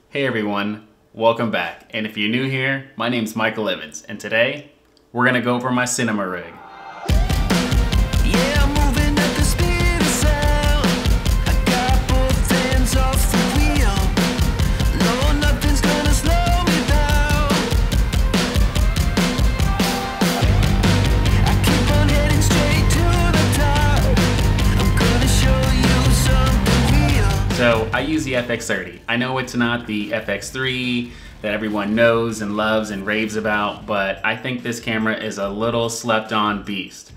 Hey everyone, welcome back. And if you're new here, my name's Michael Evans, and today we're gonna go over my cinema rig. Yeah, I'm moving at the speed of sound. I got both hands off the wheel. No, nothing's gonna slow me down. I keep on heading straight to the top. I'm gonna show you something real. So I use the FX30. I know it's not the FX3 that everyone knows and loves and raves about, but I think this camera is a little slept on beast.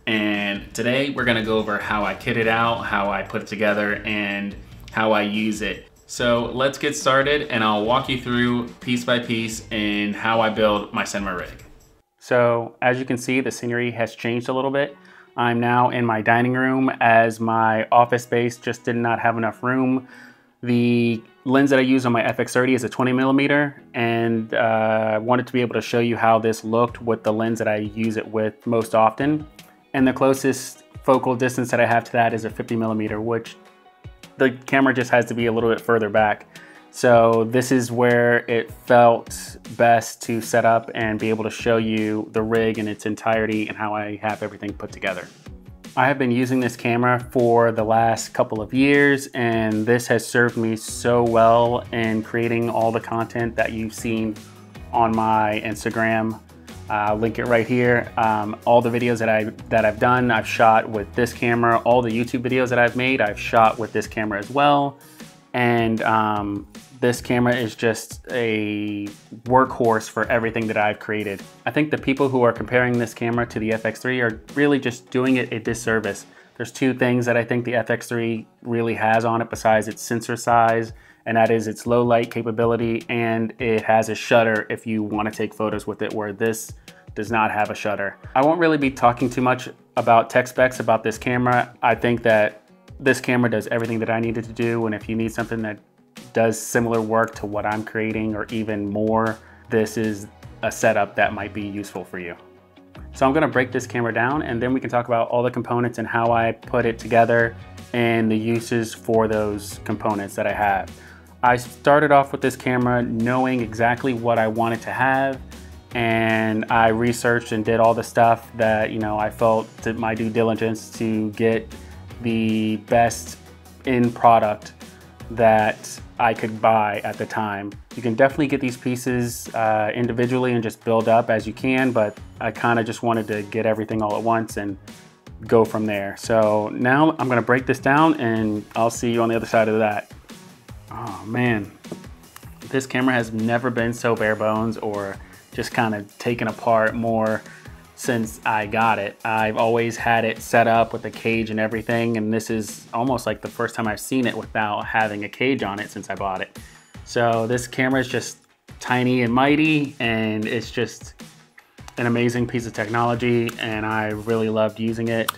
And today we're gonna go over how I kit it out, how I put it together, and how I use it. So let's get started and I'll walk you through piece by piece and how I build my cinema rig. So as you can see, the scenery has changed a little bit. I'm now in my dining room as my office space just did not have enough room. The lens that I use on my FX30 is a 20mm, and I wanted to be able to show you how this looked with the lens that I use it with most often. And the closest focal distance that I have to that is a 50mm, which the camera just has to be a little bit further back. So this is where it felt best to set up and be able to show you the rig in its entirety and how I have everything put together. I have been using this camera for the last couple of years, and this has served me so well in creating all the content that you've seen on my Instagram. I'll link it right here. All the videos that I've done, I've shot with this camera. All the YouTube videos that I've made, I've shot with this camera as well. And this camera is just a workhorse for everything that I've created. I think the people who are comparing this camera to the FX3 are really just doing it a disservice. There's two things that I think the FX3 really has on it besides its sensor size, and that is its low light capability, and it has a shutter if you want to take photos with it, where this does not have a shutter. I won't really be talking too much about tech specs about this camera. I think that this camera does everything that I needed to do, and if you need something that does similar work to what I'm creating or even more, this is a setup that might be useful for you. So I'm gonna break this camera down, and then we can talk about all the components and how I put it together and the uses for those components that I have. I started off with this camera knowing exactly what I wanted to have, and I researched and did all the stuff that, you know, I felt to my due diligence to get the best in product that I could buy at the time. You can definitely get these pieces individually and just build up as you can, but I kind of just wanted to get everything all at once and go from there. So now I'm gonna break this down and I'll see you on the other side of that. Oh man, this camera has never been so bare bones or just kind of taken apart more since I got it. I've always had it set up with a cage and everything, and this is almost like the first time I've seen it without having a cage on it since I bought it. So this camera is just tiny and mighty, and it's just an amazing piece of technology, and I really loved using it.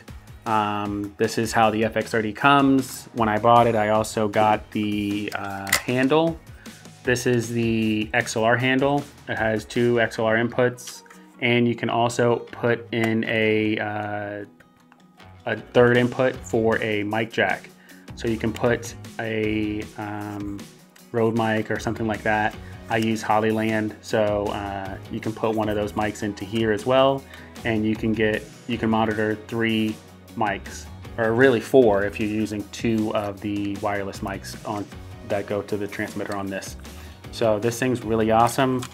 This is how the FX30 comes. When I bought it, I also got the handle. This is the XLR handle. It has two XLR inputs, and you can also put in a third input for a mic jack. So you can put a Rode mic or something like that. I use Hollyland, so you can put one of those mics into here as well, and you can monitor 3 mics, or really 4 if you're using 2 of the wireless mics on that go to the transmitter on this. So this thing's really awesome.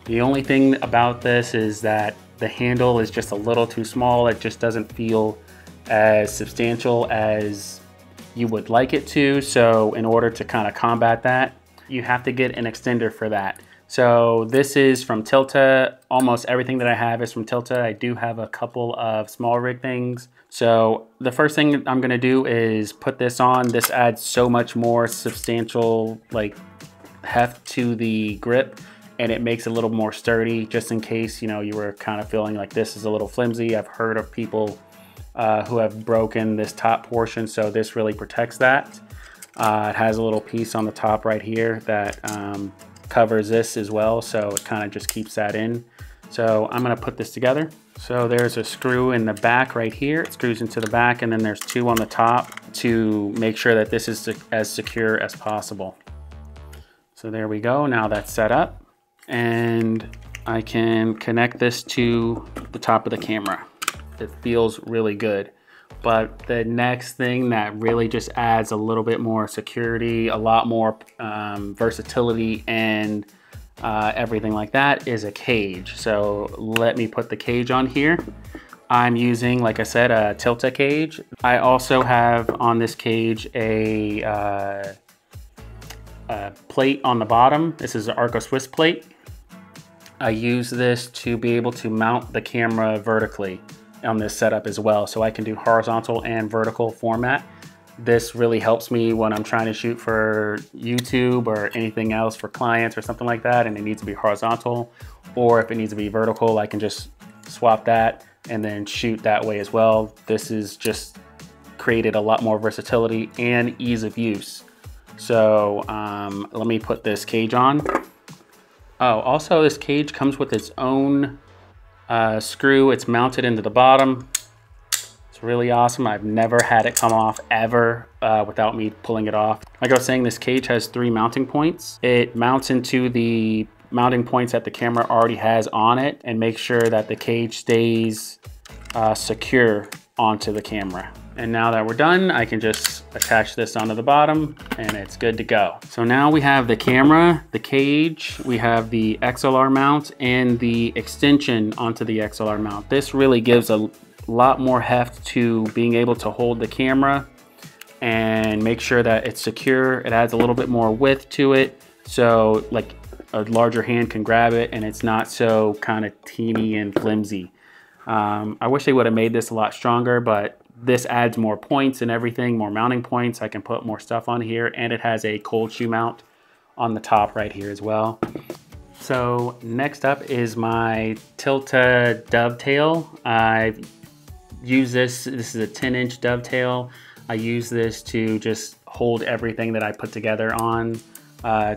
The only thing about this is that the handle is just a little too small. It just doesn't feel as substantial as you would like it to. So in order to kind of combat that, you have to get an extender for that. So this is from Tilta. Almost everything that I have is from Tilta. I do have a couple of small rig things. So the first thing I'm gonna do is put this on. This adds so much more substantial like heft to the grip, and it makes it a little more sturdy, just in case, you know, you were kind of feeling like this is a little flimsy. I've heard of people who have broken this top portion, so this really protects that. It has a little piece on the top right here that covers this as well, so it kind of just keeps that in. So I'm gonna put this together. So there's a screw in the back right here. It screws into the back, and then there's 2 on the top to make sure that this is as secure as possible. So there we go, now that's set up. And I can connect this to the top of the camera. It feels really good. But the next thing that really just adds a little bit more security, a lot more versatility, and everything like that is a cage. So let me put the cage on here. I'm using, like I said, a Tilta cage. I also have on this cage a plate on the bottom. This is an Arca Swiss plate. I use this to be able to mount the camera vertically on this setup as well. So I can do horizontal and vertical format. This really helps me when I'm trying to shoot for YouTube or anything else for clients or something like that, and it needs to be horizontal, or if it needs to be vertical, I can just swap that and then shoot that way as well. This is just created a lot more versatility and ease of use. So let me put this cage on. Oh, also this cage comes with its own screw. It's mounted into the bottom. It's really awesome. I've never had it come off ever without me pulling it off. Like I was saying, this cage has 3 mounting points. It mounts into the mounting points that the camera already has on it and makes sure that the cage stays secure onto the camera. And now that we're done, I can just attach this onto the bottom and it's good to go. So now we have the camera, the cage, we have the XLR mount and the extension onto the XLR mount. This really gives a lot more heft to being able to hold the camera and make sure that it's secure. It adds a little bit more width to it, so like a larger hand can grab it and it's not so kind of teeny and flimsy. I wish they would have made this a lot stronger, but this adds more points and everything, more mounting points. I can put more stuff on here, and it has a cold shoe mount on the top right here as well. So next up is my Tilta dovetail. I've used this is a 10-inch dovetail. I use this to just hold everything that I put together on,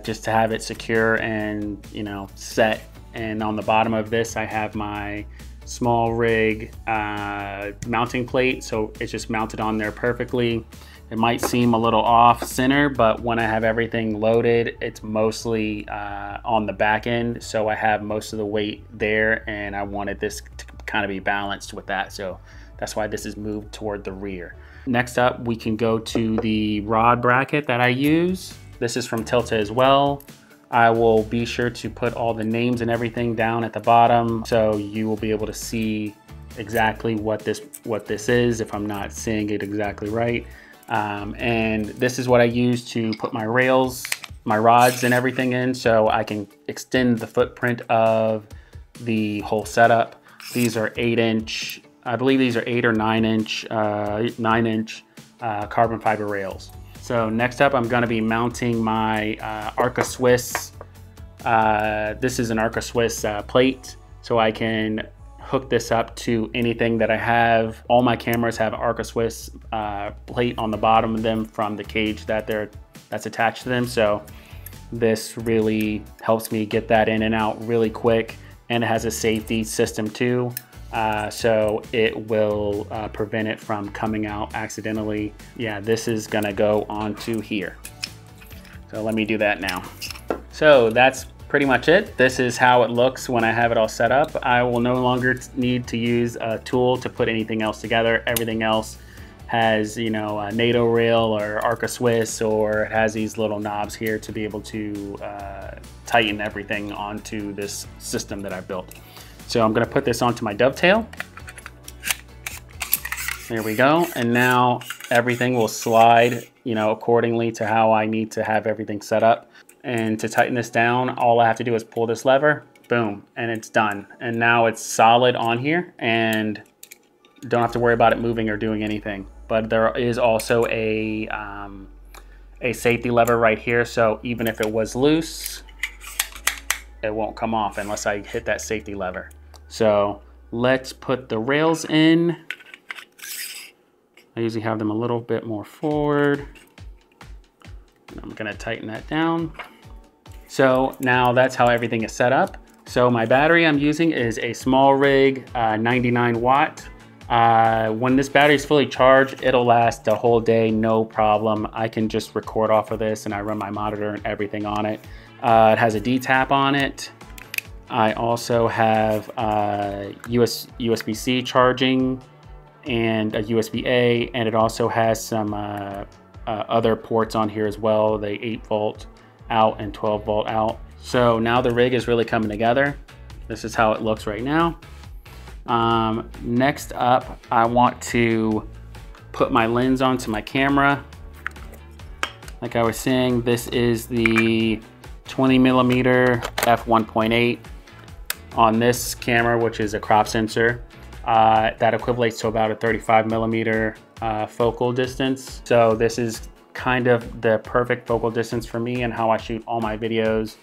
just to have it secure and, you know, set. And on the bottom of this, I have my small rig mounting plate, so it's just mounted on there perfectly. It might seem a little off center, but when I have everything loaded, it's mostly on the back end, so I have most of the weight there, and I wanted this to kind of be balanced with that, so that's why this is moved toward the rear. Next up, we can go to the rod bracket that I use. This is from Tilta as well. I will be sure to put all the names and everything down at the bottom, so you will be able to see exactly what this is if I'm not saying it exactly right. And this is what I use to put my rails, my rods and everything in, so I can extend the footprint of the whole setup. These are 8-inch, I believe these are 8 or 9-inch, 9-inch carbon fiber rails. So next up, I'm gonna be mounting my Arca Swiss. This is an Arca Swiss plate, so I can hook this up to anything that I have. All my cameras have Arca Swiss plate on the bottom of them from the cage that's attached to them. So this really helps me get that in and out really quick, and it has a safety system too. So it will prevent it from coming out accidentally. Yeah, this is gonna go onto here. So let me do that now. So that's pretty much it. This is how it looks when I have it all set up. I will no longer need to use a tool to put anything else together. Everything else has, you know, a NATO rail or Arca Swiss, or it has these little knobs here to be able to tighten everything onto this system that I built. So I'm gonna put this onto my dovetail. There we go. And now everything will slide, you know, accordingly to how I need to have everything set up. And to tighten this down, all I have to do is pull this lever, boom, and it's done. And now it's solid on here and don't have to worry about it moving or doing anything. But there is also a safety lever right here. So even if it was loose, it won't come off unless I hit that safety lever. So let's put the rails in. I usually have them a little bit more forward. And I'm gonna tighten that down. So now that's how everything is set up. So my battery I'm using is a small rig 99 watt When this battery is fully charged, it'll last the whole day, no problem. I can just record off of this and I run my monitor and everything on it. It has a D-tap on it. I also have USB-C charging and a USB-A, and it also has some other ports on here as well, the 8-volt out and 12-volt out. So now the rig is really coming together. This is how it looks right now. Next up, I want to put my lens onto my camera. Like I was saying, this is the 20mm f1.8 on this camera, which is a crop sensor. That equates to about a 35mm focal distance. So this is kind of the perfect focal distance for me and how I shoot all my videos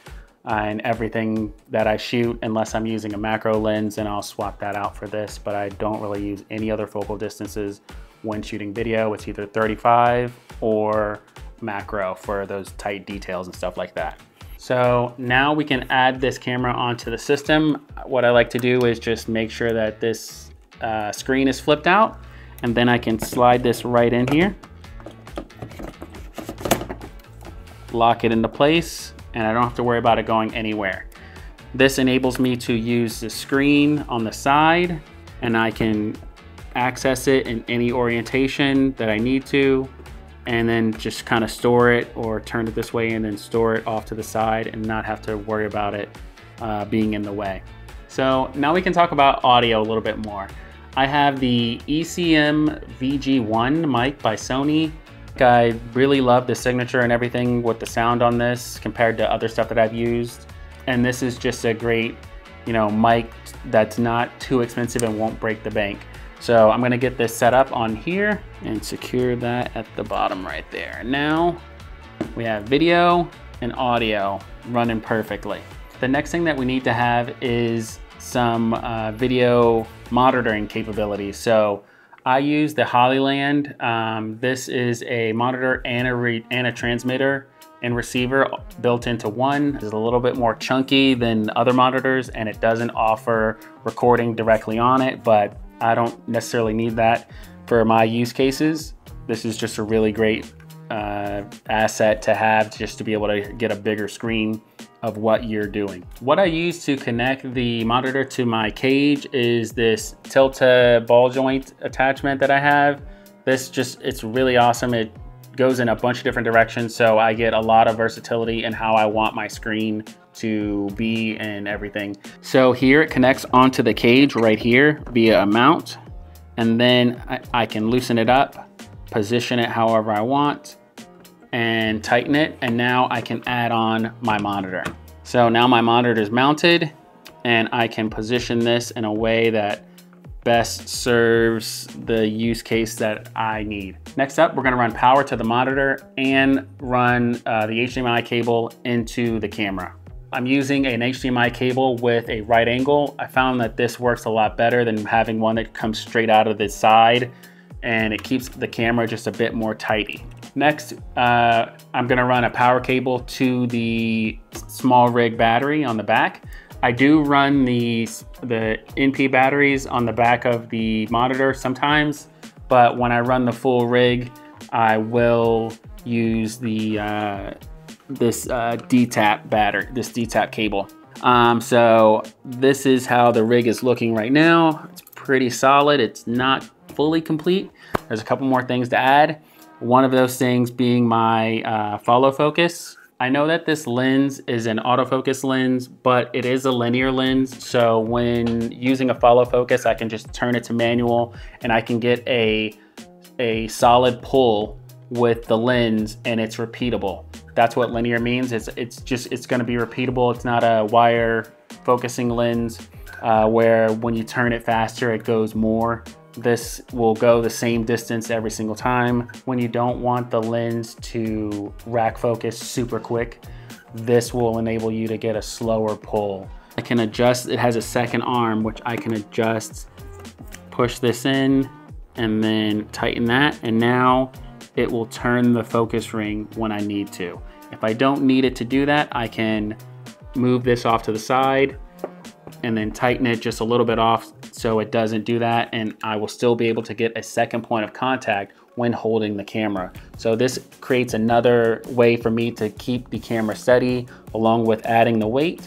and everything that I shoot, unless I'm using a macro lens, and I'll swap that out for this, but I don't really use any other focal distances when shooting video. It's either 35 or macro for those tight details and stuff like that. So now we can add this camera onto the system. What I like to do is just make sure that this screen is flipped out, and then I can slide this right in here, lock it into place, and I don't have to worry about it going anywhere. This enables me to use the screen on the side, and I can access it in any orientation that I need to, and then just kind of store it or turn it this way and then store it off to the side and not have to worry about it being in the way. So now we can talk about audio a little bit more. I have the ECM VG1 mic by Sony. I really love the signature and everything with the sound on this compared to other stuff that I've used. And this is just a great, mic that's not too expensive and won't break the bank. So I'm gonna get this set up on here and secure that at the bottom right there. Now we have video and audio running perfectly. The next thing that we need to have is some video monitoring capabilities. So I use the Hollyland. This is a monitor and a transmitter and receiver built into one. It's a little bit more chunky than other monitors, and it doesn't offer recording directly on it, but I don't necessarily need that for my use cases. This is just a really great asset to have, just to be able to get a bigger screen of what you're doing. What I use to connect the monitor to my cage is this Tilta ball joint attachment that I have. It's really awesome. It goes in a bunch of different directions, so I get a lot of versatility in how I want my screen to be and everything. So here it connects onto the cage right here via a mount, and then I can loosen it up, position it however I want, and tighten it, and now I can add on my monitor. So now my monitor is mounted, and I can position this in a way that best serves the use case that I need. Next up, we're gonna run power to the monitor and run the HDMI cable into the camera. I'm using an HDMI cable with a right angle. I found that this works a lot better than having one that comes straight out of the side, and it keeps the camera just a bit more tidy. Next, I'm gonna run a power cable to the small rig battery on the back. I do run the NP batteries on the back of the monitor sometimes, but when I run the full rig, I will use this D-tap battery, this D-tap cable. So this is how the rig is looking right now. It's pretty solid. It's not fully complete. There's a couple more things to add. One of those things being my follow focus. I know that this lens is an autofocus lens, but it is a linear lens. So when using a follow focus, I can just turn it to manual and I can get a solid pull with the lens, and it's repeatable. That's what linear means. It's gonna be repeatable. It's not a wire focusing lens where when you turn it faster, it goes more. This will go the same distance every single time. When you don't want the lens to rack focus super quick, this will enable you to get a slower pull. I can adjust, it has a second arm, which I can adjust, push this in, and then tighten that, and now it will turn the focus ring when I need to. If I don't need it to do that, I can move this off to the side, and then tighten it just a little bit off so it doesn't do that, and I will still be able to get a second point of contact when holding the camera. So this creates another way for me to keep the camera steady, along with adding the weight.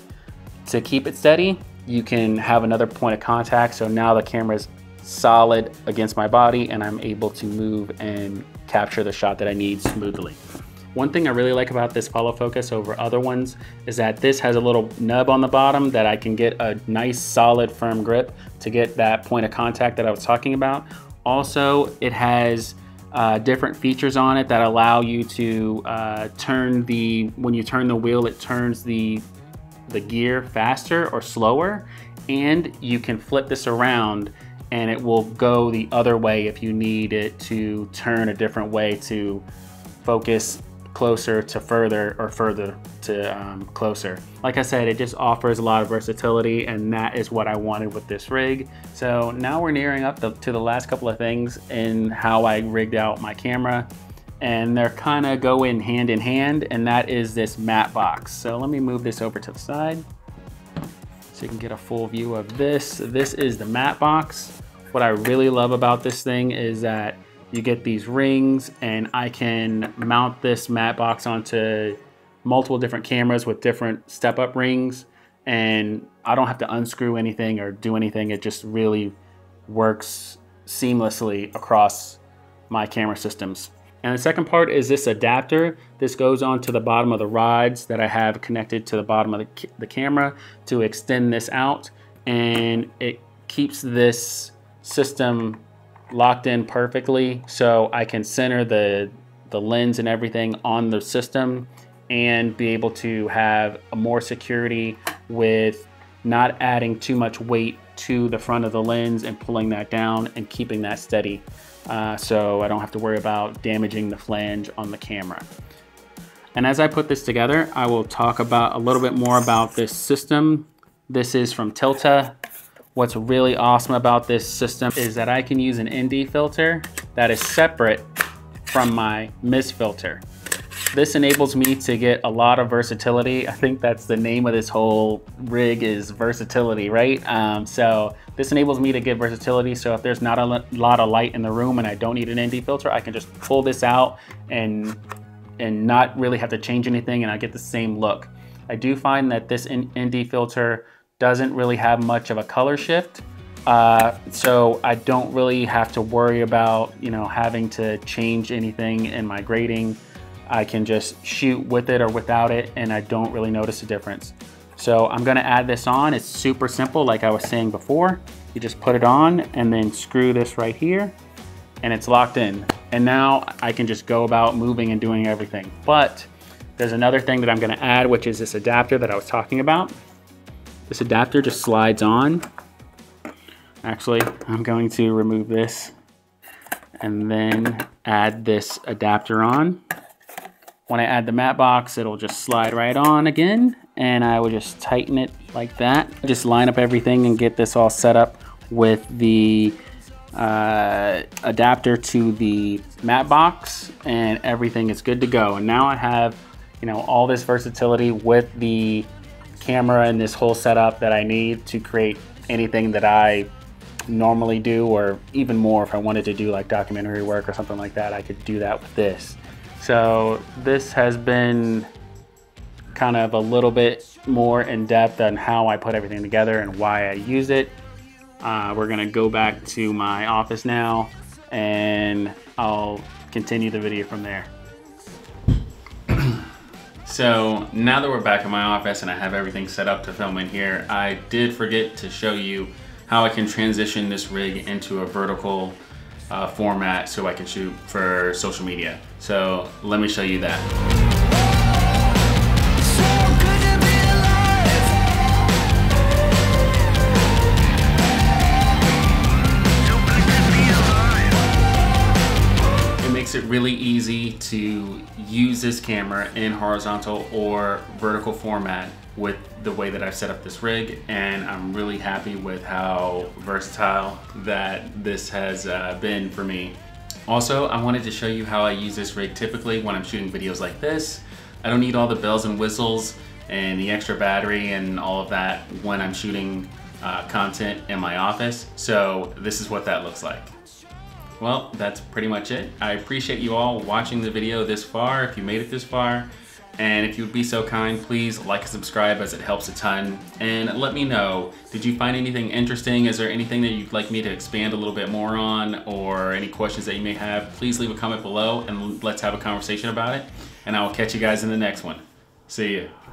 To keep it steady, you can have another point of contact, so now the camera is solid against my body and I'm able to move and capture the shot that I need smoothly. One thing I really like about this follow focus over other ones is that this has a little nub on the bottom that I can get a nice solid firm grip to get that point of contact that I was talking about. Also, it has different features on it that allow you to when you turn the wheel, it turns the gear faster or slower, and you can flip this around and it will go the other way if you need it to turn a different way to focus closer to further or further to closer. Like I said, it just offers a lot of versatility, and that is what I wanted with this rig. So now we're nearing up to the last couple of things in how I rigged out my camera, and they're kind of go in hand, and that is this matte box. So let me move this over to the side so you can get a full view of this. This is the matte box. What I really love about this thing is that you get these rings, and I can mount this matte box onto multiple different cameras with different step-up rings, and I don't have to unscrew anything or do anything. It just really works seamlessly across my camera systems. And the second part is this adapter. This goes on to the bottom of the rods that I have connected to the bottom of the camera to extend this out, and it keeps this system locked in perfectly so I can center the lens and everything on the system and be able to have more security with not adding too much weight to the front of the lens and pulling that down and keeping that steady, so I don't have to worry about damaging the flange on the camera. And as I put this together, I will talk about a little bit more about this system. This is from Tilta. What's really awesome about this system is that I can use an ND filter that is separate from my mist filter. This enables me to get a lot of versatility. I think that's the name of this whole rig, is versatility, right? So this enables me to get versatility. So if there's not a lot of light in the room and I don't need an ND filter, I can just pull this out and not really have to change anything, and I get the same look. I do find that this ND filter doesn't really have much of a color shift, so I don't really have to worry about having to change anything in my grading. I can just shoot with it or without it, and I don't really notice a difference. So I'm gonna add this on. It's super simple, like I was saying before. You just put it on and then screw this right here, and it's locked in. And now I can just go about moving and doing everything. But there's another thing that I'm gonna add, which is this adapter that I was talking about. This adapter just slides on. Actually, I'm going to remove this and then add this adapter on. When I add the matte box, it'll just slide right on again, and I will just tighten it like that. Just line up everything and get this all set up with the adapter to the matte box, and everything is good to go. And now I have all this versatility with the camera and this whole setup that I need to create anything that I normally do, or even more if I wanted to do like documentary work or something like that. I could do that with this. So this has been kind of a little bit more in depth on how I put everything together and why I use it. We're gonna go back to my office now, and I'll continue the video from there. So now that we're back in my office and I have everything set up to film in here, I did forget to show you how I can transition this rig into a vertical format so I can shoot for social media. So let me show you that. It really easy to use this camera in horizontal or vertical format with the way that I've set up this rig, and I'm really happy with how versatile that this has been for me. Also, I wanted to show you how I use this rig typically when I'm shooting videos like this. I don't need all the bells and whistles and the extra battery and all of that when I'm shooting content in my office. So this is what that looks like. Well, that's pretty much it. I appreciate you all watching the video this far, if you made it this far. And if you would be so kind, please like and subscribe, as it helps a ton. And let me know, did you find anything interesting? Is there anything that you'd like me to expand a little bit more on, or any questions that you may have? Please leave a comment below and let's have a conversation about it. And I will catch you guys in the next one. See ya.